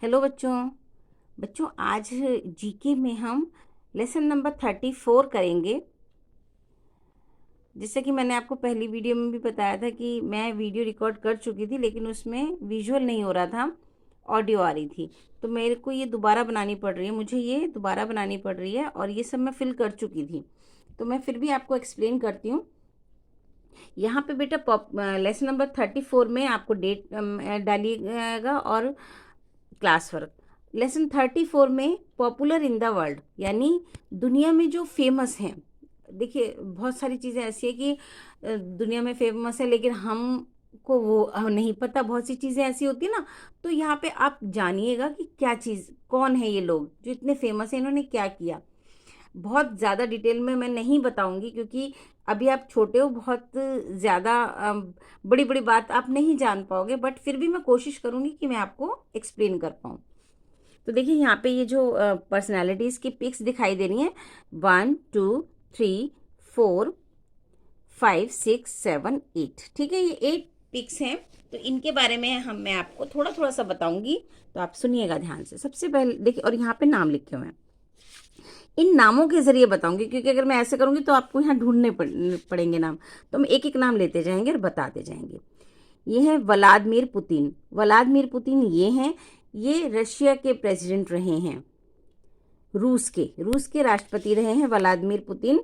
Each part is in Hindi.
हेलो बच्चों। बच्चों आज जीके में हम लेसन नंबर 34 करेंगे। जैसे कि मैंने आपको पहली वीडियो में भी बताया था कि मैं वीडियो रिकॉर्ड कर चुकी थी, लेकिन उसमें विजुअल नहीं हो रहा था, ऑडियो आ रही थी। तो मेरे को ये दोबारा बनानी पड़ रही है, मुझे ये दोबारा बनानी पड़ रही है, और ये सब मैं फिल कर चुकी थी। तो मैं फिर भी आपको एक्सप्लेन करती हूँ। यहाँ पे बेटा लेसन नंबर 34 में आपको डेट डालिएगा और क्लास वर्क। लेसन 34 में पॉपुलर इन द वर्ल्ड, यानी दुनिया में जो फेमस हैं। देखिए बहुत सारी चीज़ें ऐसी है कि दुनिया में फेमस है, लेकिन हमको वो नहीं पता। बहुत सी चीज़ें ऐसी होती है ना। तो यहाँ पे आप जानिएगा कि क्या चीज़, कौन है ये लोग जो इतने फेमस हैं, इन्होंने क्या किया। बहुत ज़्यादा डिटेल में मैं नहीं बताऊंगी, क्योंकि अभी आप छोटे हो, बहुत ज़्यादा बड़ी बड़ी बात आप नहीं जान पाओगे, बट फिर भी मैं कोशिश करूंगी कि मैं आपको एक्सप्लेन कर पाऊँ। तो देखिए यहाँ पे ये जो पर्सनैलिटीज़ की पिक्स दिखाई दे रही हैं, 1 2 3 4 5 6 7 8, ठीक है, ये 8 पिक्स हैं। तो इनके बारे में मैं आपको थोड़ा थोड़ा सा बताऊंगी, तो आप सुनिएगा ध्यान से। सबसे पहले देखिए, और यहाँ पे नाम लिखे हुए हैं, इन नामों के जरिए बताऊंगी, क्योंकि अगर मैं ऐसे करूंगी तो आपको यहाँ ढूंढने पड़ेंगे नाम। तो हम एक एक नाम लेते जाएंगे और बताते जाएंगे। ये है व्लादिमीर पुतिन। व्लादिमीर पुतिन ये हैं, ये रशिया के प्रेसिडेंट रहे हैं, रूस के राष्ट्रपति रहे हैं व्लादिमीर पुतिन।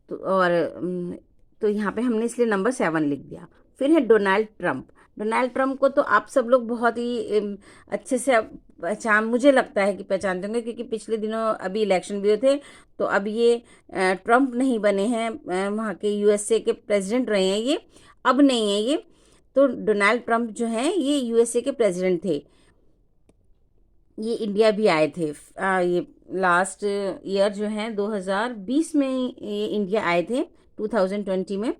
तो यहाँ पे हमने इसलिए नंबर 7 लिख दिया। फिर है डोनाल्ड ट्रंप। डोनाल्ड ट्रंप को तो आप सब लोग बहुत ही अच्छे से मुझे लगता है कि पहचानते होंगे, क्योंकि पिछले दिनों अभी इलेक्शन भी हुए थे। तो अब ये ट्रंप नहीं बने हैं, वहाँ के यूएसए के प्रेसिडेंट रहे हैं ये, अब नहीं है ये। तो डोनाल्ड ट्रंप जो हैं ये यूएसए के प्रेसिडेंट थे। ये इंडिया भी आए थे, ये लास्ट ईयर जो है 2020 में ये इंडिया आए थे, 2020 में।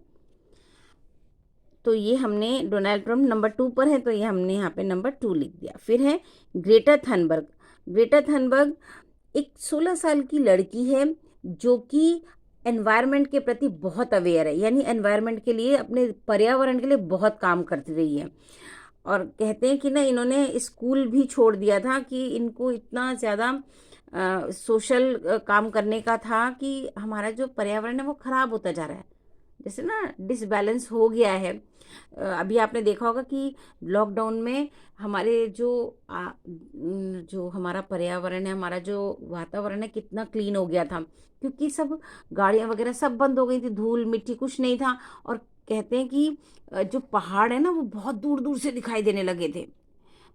तो ये हमने डोनाल्ड ट्रंप नंबर 2 पर है, तो ये हमने यहाँ पे नंबर 2 लिख दिया। फिर है ग्रेटा थनबर्ग। ग्रेटा थनबर्ग एक 16 साल की लड़की है, जो कि एनवायरनमेंट के प्रति बहुत अवेयर है, यानी एनवायरनमेंट के लिए, अपने पर्यावरण के लिए बहुत काम करती रही है। और कहते हैं कि ना, इन्होंने स्कूल भी छोड़ दिया था कि इनको इतना ज़्यादा सोशल काम करने का था कि हमारा जो पर्यावरण है वो ख़राब होता जा रहा है, जैसे ना डिसबैलेंस हो गया है। अभी आपने देखा होगा कि लॉकडाउन में हमारे जो हमारा पर्यावरण है, हमारा जो वातावरण है, कितना क्लीन हो गया था, क्योंकि सब गाड़ियां वगैरह सब बंद हो गई थी, धूल मिट्टी कुछ नहीं था। और कहते हैं कि जो पहाड़ है ना, वो बहुत दूर दूर से दिखाई देने लगे थे।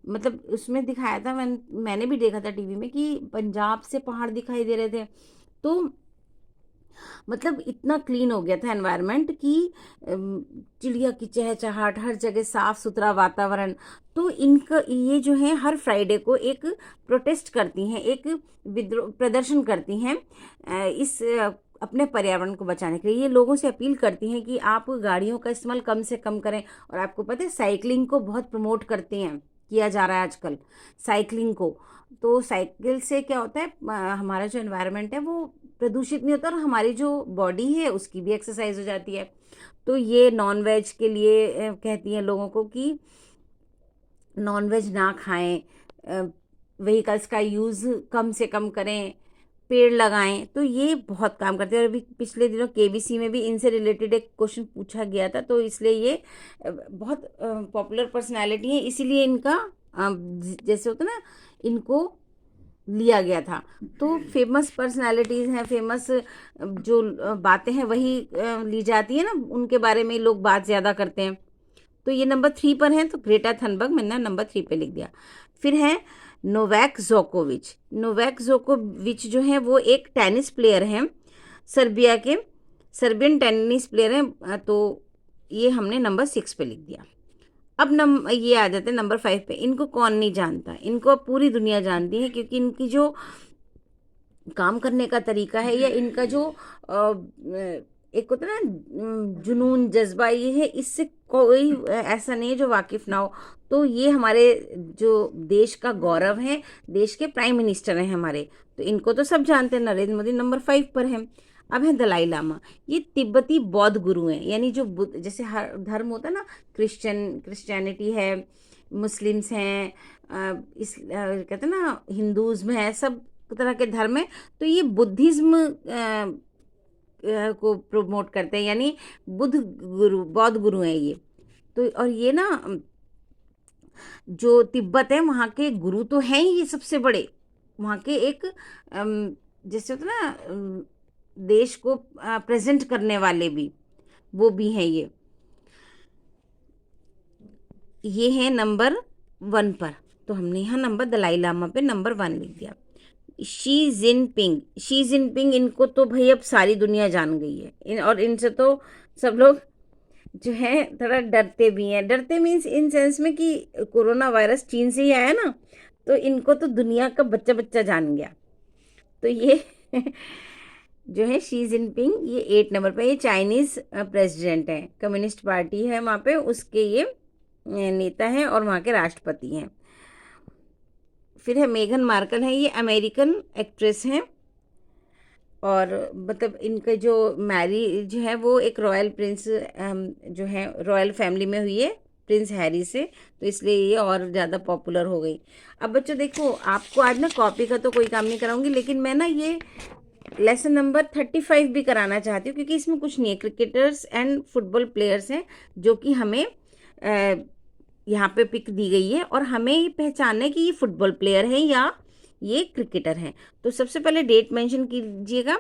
मतलब उसमें दिखाया था, मैंने भी देखा था टीवी में कि पंजाब से पहाड़ दिखाई दे रहे थे। तो मतलब इतना क्लीन हो गया था एनवायरनमेंट कि चिड़िया की चहचहाट, हर जगह साफ सुथरा वातावरण। तो इनका ये जो है हर फ्राइडे को एक प्रोटेस्ट करती हैं, एक विद्रोह प्रदर्शन करती हैं, इस अपने पर्यावरण को बचाने के लिए। ये लोगों से अपील करती हैं कि आप गाड़ियों का इस्तेमाल कम से कम करें। और आपको पता है साइकिलिंग को बहुत प्रमोट करते हैं, किया जा रहा है आजकल साइकिलिंग को। तो साइकिल से क्या होता है, हमारा जो एनवायरनमेंट है वो प्रदूषित नहीं होता, और हमारी जो बॉडी है उसकी भी एक्सरसाइज हो जाती है। तो ये नॉन वेज के लिए कहती हैं लोगों को कि नॉन वेज ना खाएं, व्हीकल्स का यूज़ कम से कम करें, पेड़ लगाएं। तो ये बहुत काम करते हैं। और अभी पिछले दिनों केबीसी में भी इनसे रिलेटेड एक क्वेश्चन पूछा गया था, तो इसलिए ये बहुत पॉपुलर पर्सनालिटी है, इसीलिए इनका जैसे होता है ना, इनको लिया गया था। तो फेमस पर्सनालिटीज़ हैं, फेमस जो बातें हैं वही ली जाती है ना, उनके बारे में लोग बात ज़्यादा करते हैं। तो ये नंबर 3 पर है, तो ग्रेटा थनबर्ग मैंने नंबर 3 पे लिख दिया। फिर है नोवैक जोकोविच। नोवैक जोकोविच जो है वो एक टेनिस प्लेयर हैं, सर्बिया के, सर्बियन टेनिस प्लेयर हैं। तो ये हमने नंबर 6 पे लिख दिया। अब ये आ जाते हैं नंबर 5 पे। इनको कौन नहीं जानता, इनको अब पूरी दुनिया जानती है, क्योंकि इनकी जो काम करने का तरीका है, या इनका जो एक होता है ना जुनून जज्बा, ये है, इससे कोई ऐसा नहीं है जो वाकिफ ना हो। तो ये हमारे जो देश का गौरव है, देश के प्राइम मिनिस्टर हैं हमारे। तो इनको तो सब जानते हैं, नरेंद्र मोदी नंबर 5 पर हैं। अब है दलाई लामा। ये तिब्बती बौद्ध गुरु हैं, यानी जो बुद्ध, जैसे हर धर्म होता है ना, क्रिश्चियनिटी है, मुस्लिम्स हैं, इस कहते हैं ना हिंदूज़ में है, सब तरह के धर्म है। तो ये बुद्धिज़्म को प्रमोट करते हैं, यानी बौद्ध गुरु हैं ये। तो और ये ना जो तिब्बत है वहाँ के गुरु तो हैं ही ये सबसे बड़े, वहाँ के एक जैसे होता है ना देश को प्रेजेंट करने वाले भी, वो भी हैं ये है नंबर 1 पर। तो हमने यहाँ नंबर दलाई लामा पे नंबर 1 लिख दिया। शी जिनपिंग इनको तो भाई अब सारी दुनिया जान गई है, और इनसे तो सब लोग जो है थोड़ा डरते भी हैं। डरते मीन्स इन सेंस में कि कोरोना वायरस चीन से ही आया ना, तो इनको तो दुनिया का बच्चा बच्चा जान गया। तो ये जो है शी जिनपिंग, ये 8 नंबर पे। ये चाइनीज़ प्रेसिडेंट है, कम्युनिस्ट पार्टी है वहाँ पे, उसके ये नेता हैं और वहाँ के राष्ट्रपति हैं। फिर है मेघन मार्कल है, ये अमेरिकन एक्ट्रेस हैं, और मतलब इनका जो मैरिज है वो एक रॉयल प्रिंस जो है रॉयल फैमिली में हुई है, प्रिंस हैरी से, तो इसलिए ये और ज़्यादा पॉपुलर हो गई। अब बच्चों देखो, आपको आज ना कॉपी का तो कोई काम नहीं कराऊंगी, लेकिन मैं ना ये लेसन नंबर 35 भी कराना चाहती हूँ, क्योंकि इसमें कुछ नहीं है, क्रिकेटर्स एंड फुटबॉल प्लेयर्स हैं जो कि हमें यहाँ पे पिक दी गई है, और हमें ये पहचानना है कि ये फुटबॉल प्लेयर हैं या ये क्रिकेटर हैं। तो सबसे पहले डेट मेंशन कीजिएगा।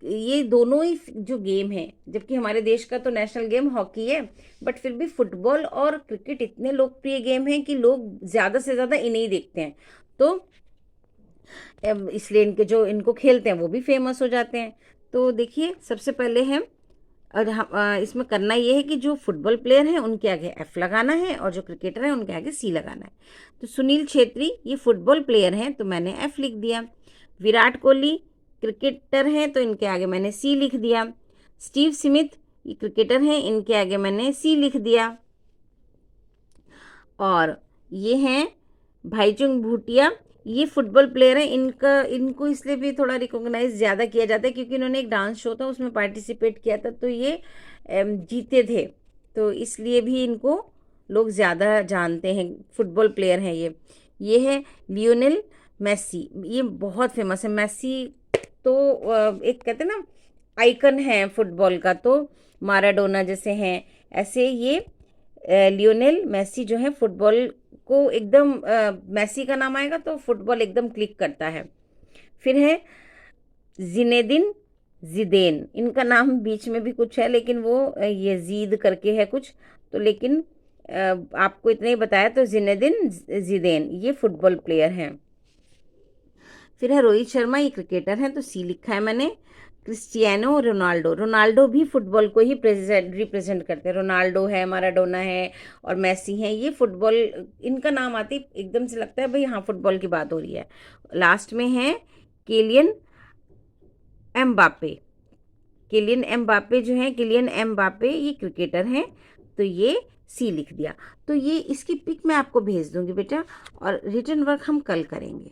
ये दोनों ही जो गेम है, जबकि हमारे देश का तो नेशनल गेम हॉकी है, बट फिर भी फुटबॉल और क्रिकेट इतने लोकप्रिय गेम हैं कि लोग ज़्यादा से ज़्यादा इन्हें ही देखते हैं। तो इसलिए इनके जो इनको खेलते हैं वो भी फेमस हो जाते हैं। तो देखिए सबसे पहले है, और इसमें करना ये है कि जो फुटबॉल प्लेयर हैं उनके आगे एफ लगाना है, और जो क्रिकेटर हैं उनके आगे सी लगाना है। तो सुनील छेत्री ये फुटबॉल प्लेयर हैं, तो मैंने एफ लिख दिया। विराट कोहली क्रिकेटर हैं, तो इनके आगे मैंने सी लिख दिया। स्टीव स्मिथ ये क्रिकेटर हैं, इनके आगे मैंने सी लिख दिया। और ये हैं भाईचुंग भूटिया, ये फुटबॉल प्लेयर हैं, इनको इसलिए भी थोड़ा रिकॉग्नाइज ज़्यादा किया जाता है क्योंकि इन्होंने एक डांस शो था उसमें पार्टिसिपेट किया था, तो ये जीते थे, तो इसलिए भी इनको लोग ज़्यादा जानते हैं, फुटबॉल प्लेयर हैं ये है लियोनेल मेसी, ये बहुत फेमस है। मेसी तो एक कहते हैं ना आइकन है फुटबॉल का, तो माराडोना जैसे हैं, ऐसे ये लियोनेल मेसी जो है फुटबॉल को एकदम मेसी का नाम आएगा तो फुटबॉल एकदम क्लिक करता है। फिर है जिनेदिन जिदेन, इनका नाम बीच में भी कुछ है लेकिन वो यजीद करके है कुछ, तो लेकिन आपको इतना ही बताया, तो जिनेदिन जिदेन ये फुटबॉल प्लेयर हैं। फिर है रोहित शर्मा, ये क्रिकेटर हैं, तो सी लिखा है मैंने। क्रिस्टियानो रोनाल्डो भी फुटबॉल को ही रिप्रेजेंट करते हैं। रोनाल्डो है, माराडोना है और मेसी हैं, ये फुटबॉल, इनका नाम आते ही एकदम से लगता है भाई हाँ फुटबॉल की बात हो रही है। लास्ट में है किलियन एम्बापे जो है, किलियन एम्बापे ये क्रिकेटर हैं, तो ये सी लिख दिया। तो ये इसकी पिक मैं आपको भेज दूंगी बेटा, और रिटर्न वर्क हम कल करेंगे।